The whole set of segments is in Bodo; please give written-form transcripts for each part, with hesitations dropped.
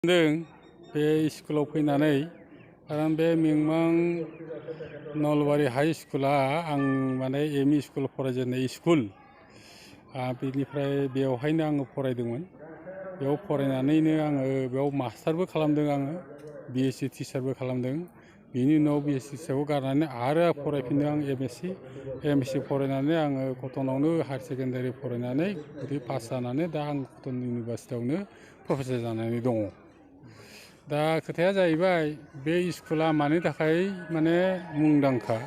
बे स्कुलाव फैनानै खारन बे मिंमां नलबारि हाई स्कुला आं माने एम इ स्कुल फरायजेननाय स्कुल बेनिफ्राय बेवहायनो आङो फरायदोंमोन। बेयाव फरायनानैनो आङो बेयाव मास्टारबो खालामदों, आङो BSc टिचारबो खालामदों। बिनि उनाव BSc टिचारखौ गारनानै आरो फरायफिनदों आं MSc फरायनानै आङो कटनावनो हायार सेकेन्डारि फरायनानै पास जानानै दा आं कटन इउनिभारसिटियावनो प्रफेसर जानानै दङ। दा खोथाया जाहैबाय बे स्कुला मानि थाखाय माने मुंदांखा,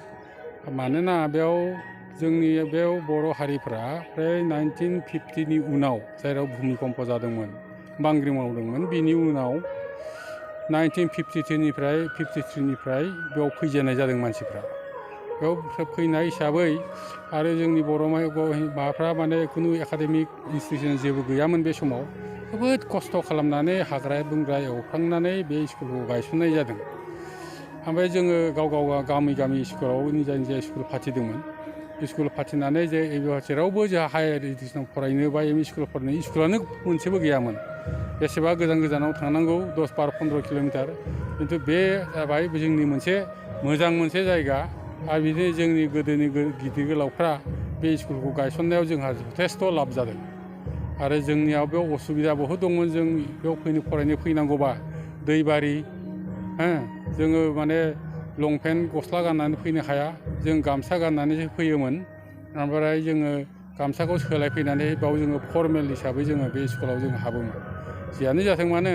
मानोना बेयाव जोंनि बेयाव बर' हारिफ्रा फ्राय 1950नि उनाव जेराव भुमिकम्प जादोंमोन, बांग्रि मावदोंमोन, बिनि उनाव 1952निफ्राय 53निफ्राय बेयाव फैजेननाय जादों मानसिफ्रा। बेयाव फैनाय हिसाबै आरो जोंनि बर' माबाफ्रा माने खुनु एकाडेमिक इन्सटिटिउसन जेबो गैयामोन बे समाव। जोबोद खस्थ' खालामनानै हाग्रा बंग्रा एवखांनानै बे स्कुलखौ गायसननाय जादों। ओमफ्राय जोङो गाव गामि स्कुलाव निजा स्कुल फाथिदोंमोन। स्कुल फाथिनानै जे जेरावबो जोंहा हायार इडुकेसन फरायनो बा एम इ स्कुल फरायनो स्कुलानो मोनसेबो गैयामोन। बेसेबा गोजानाव थांनांगौ 10-12-15 किल'मिटार। खिन्थु बे जाबाय जोंनि मोजां मोनसे जायगा। आरो बिदिनो जोंनि गोदोनि गिदिर गोलावफ्रा बे स्कुलखौ गायसननायाव जोंहा जथेस्थ' लाब जादों। आरो जोंनियाव बेयाव असुबिदा बहुद दंमोन। जों बेयाव फरायनो फैनांगौबा दैबारि, जोङो माने लंपेन्ट गस्ला गाननानै फैनो हाया, जों गामसा गाननानैसो फैयोमोन। ओमफ्राय जोङो गामसाखौ सोलायफैनानै बाव जोङो फरमेल हिसाबै जोङो बे स्कुलाव जों हाबोमोन। जियानो जाथों मानो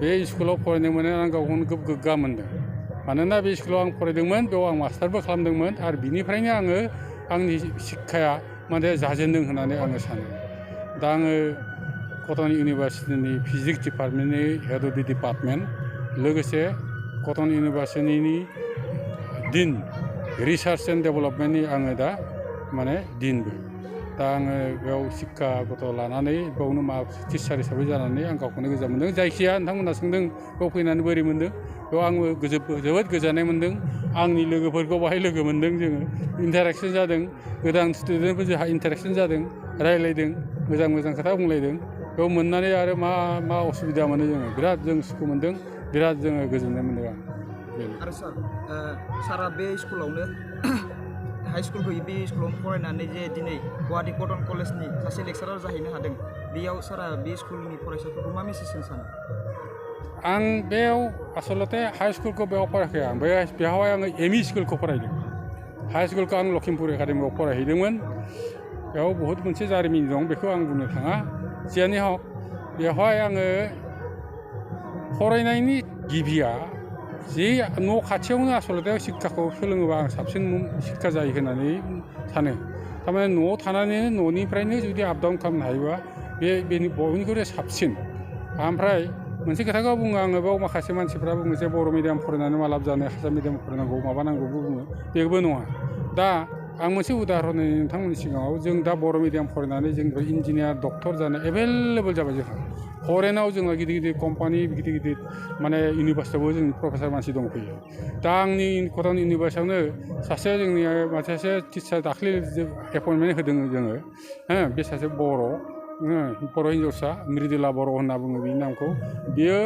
बे स्कुलाव फरायनो मोननानै आं गावखौनो गोग्गा मोनदों। मानोना बे स्कुलाव आं फरायदोंमोन, बेयाव आं मास्टारबो खालामदोंमोन, आरो बिनिफ्रायनो आंनि शिक्षाया माने जाजेनदों होननानै आङो सानो। दा आङो कटन इउनिभारसिटिनि फिजिक्स डिपार्टमेन्टनि हेड अफ दि डिपार्टमेन्ट, लोगोसे कटन इउनिभारसिटिनि डिन रिसार्च एन्ड डेभेलपमेन्टनि आङो दा माने डिनबो। दा आङो बेयाव शिक्षागत लानानै बेयावनो टिचार हिसाबै जानानै आं गावखौनो गोजोन मोनदों। जायखिया नोंथांमोना सोंदों बेयाव फैनानै बोरै मोनदों, बेयाव आंबो जोबोद गोजोननाय मोनदों। आंनि लोगोफोरखौ बाहाय लोगो मोनदों, जोङो इन्टारेक्सन जादों, गोदान स्टुडेन्टफोर जोंहा इन्टारेक्सन जादों, रायज्लायदों, मोजां खोथा बुंलायदों। बेयाव मोननानै आरो मा असुबिदा मोनो, जोङो बिराद जों सुखु मोनदों, बिराद जोङो गोजोननाय मोनदों। आरो सारा बे स्कुलावनो हाई स्कुलखौ बे स्कुलावनो फरायनानै जे दिनै गुवाहाटि कटन कलेजनि सासे लेक्सारार जाहैनो हादों, बेयाव सारा बे स्कुलनि फरायसाफोरखौ मा मेसेज होनो सानो? आं बेयाव आसलते हाई स्कुलखौ बेयाव फरायाखै। आं बेवहाय आङो एम इ स्कुलखौ फरायदों। हाई स्कुलखौ आं लखिमपुर एकाडेमियाव फरायहैदोंमोन। बेयाव बहुद मोनसे जारिमिन दं, बेखौ आं बुंनो थाङा। जियानो हक, बेवहाय आङो फरायनायनि गिबिया जे न' खाथियावनो आसलते शिक्षाखौ सोलोङोबा आं साबसिन शिक्षा जायो होननानै सानो। थारमाने न'आव थानानैनो न'निफ्रायनो जुदि आप डाउन खालामनो हायोबा बेनि बयनिख्रुइ साबसिन। ओमफ्राय मोनसे खोथाखौ बुङो आङो, बेयाव माखासे मानसिफ्रा बुङो जे बर' मिडियाम फरायनानै मा लाब जानो, हारसा मिडियाम फरायनांगौ माबानांगौबो बुङो। बेबो नङा। दा आं मोनसे उदाहरन होनि नोंथांमोननि सिगाङाव। जों दा बर' मिडियाम फरायनानै जों इन्जिनियार डक्टर जानो एभेलेबल जाबाय जोंहा। फरेनाव जोङो गिदिर कम्पानि, गिदिर माने इउनिभारसिटियावबो जों प्रफेसार मानसि दंफैयो। दा आंनि कटन इउनिभारसिटियावनो सासे जोंनि सासे टिचार दाख्लै एपइन्टमेन्ट होदों जोङो, बे सासे बर' हिन्जावसा, मृदुला बर' होनना बुङो बिनि नामखौ। बियो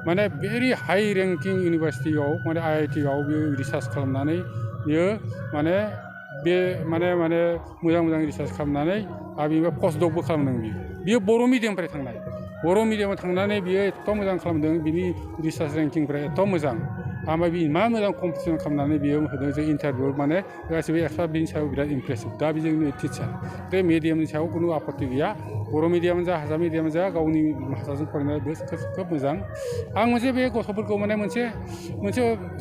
माने भेरि हाइ रेंकिं इउनिभारसिटियाव माने IIT आव बियो रिसार्च खालामनानै बियो माने मोजां रिसार्च खालामनानै आरो बिनिफ्राय पस्ट डकबो खालामदों। बियो बर' मिडियामनिफ्राय थांनाय। बर' मिडियामाव थांनानै बियो एथ' मोजां खालामदों, बिनि रिसार्च रेंकिंफ्रा एथ' मोजां। ओमफ्राय बि मा मोजां कम्पिटिसन खालामनानै बियो होदों, जों इन्टारभिउ माने गासिबो एक्सट्रा बिनि सायाव बिराद इमप्रेसिभ। दा बे जोंनि टिचार बे मिडियामनि सायाव खुनु आपत्ति गैया। बर' मिडियामानो जा, हारसा मिडियामानो जा, गावनि भाषाजों फरायनाया बे खोब मोजां। आं मोनसे बे गथ'फोरखौ माने मोनसे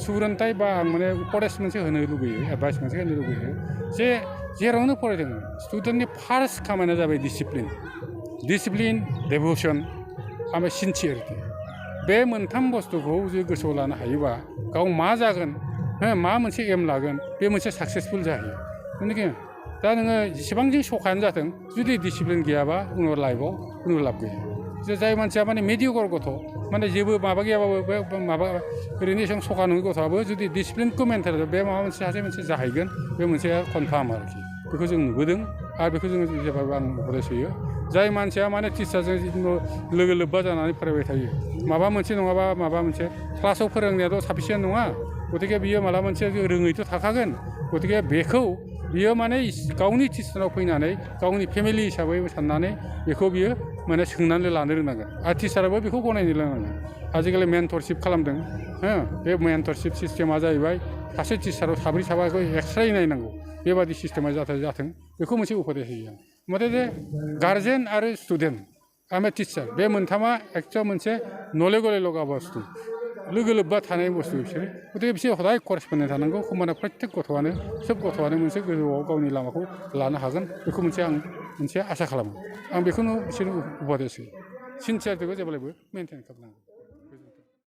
सुबुरुनथाइ बा आं माने उपदेश मोनसे होनो लुबैयो, एडभाइस मोनसे होनो लुबैयो, जे जेरावनो फरायदों स्टुडेन्टनि फार्स्ट खामानिया जाबाय डिसिप्लिन, डेभ'सन, ओमफ्राय सिनसियारिटि। बे मोनथाम बुस्थुखौ जुदि गोसोआव लानो हायोबा गाव मा जागोन, मा मोनसे एम लागोन, बे मोनसे साक्सेसफुल जाहैयो। गथिखे दा नोङो जेसेबां सखायानो जाथों, जुदि डिसिप्लिन गैयाबा उनाव लाइफआव खुनु लाब गैया। जाय मानसिया माने मेडियकर गथ', माने जेबो माबा गैयाबाबो बे ओरैनो एसेबां सखा नङि गथ'आबो जुदि डिसिप्लिनखौ मेनटेन खालामो, बे माबा मोनसे जाहैगोन, बे मोनसे कनफार्म आरोखि। बेखौ जों नुबोदों आरो बेखौ जोङो जेब्लाबो आं उपदेश होयो। जाय मानसिया माने टिचारजों लोगो लोब्बा जानानै फरायबाय थायो, माबा मोनसे नङाबा माबा मोनसे क्लासाव फोरोंनायाथ' साफिसियेन्ट नङा गतिके बियो माला मोनसे रोङैथ' थाखागोन गतिके बेखौ बियो माने गावनि टिचाराव फैनानै गावनि फेमिलि हिसाबै साननानै बेखौ बियो माने सोंनानै लानो रोंनांगोन आरो टिचाराबो बेखौ गनायनो रोंनांगोन आजिखालि मेन्टरशिप खालामदों हो बे मेन्टरशिप सिस्टेमा जाहैबाय सासे टिचाराव साब्रै साबाखौ एक्सट्रायै नायनांगौ बेबादि सिस्टेमा जाथों बेखौ मोनसे उपदेश होयो आं मथथे गार्जेन आरो स्टुडेन्ट आम ए टिचार बे मोनथामा एक्सट्रा मोनसे नले गले लगा बुस्थु लोगो लोब्बा थानाय बुस्थु बिसोरो गतिके बिसोर हदाय करेसपन्डेन्ट थानांगौ होमबाना प्रत्येक गथ'आनो सोब गथ'आनो मोनसे गोजौआव गावनि लामाखौ लानो हागोन बेखौ मोनसे आं मोनसे आसा खालामो आं बेखौनो बिसोरनो उपदेश होयो सिनसियारिटिखौ जेब्लायबो मेनटेन खालामनांगौ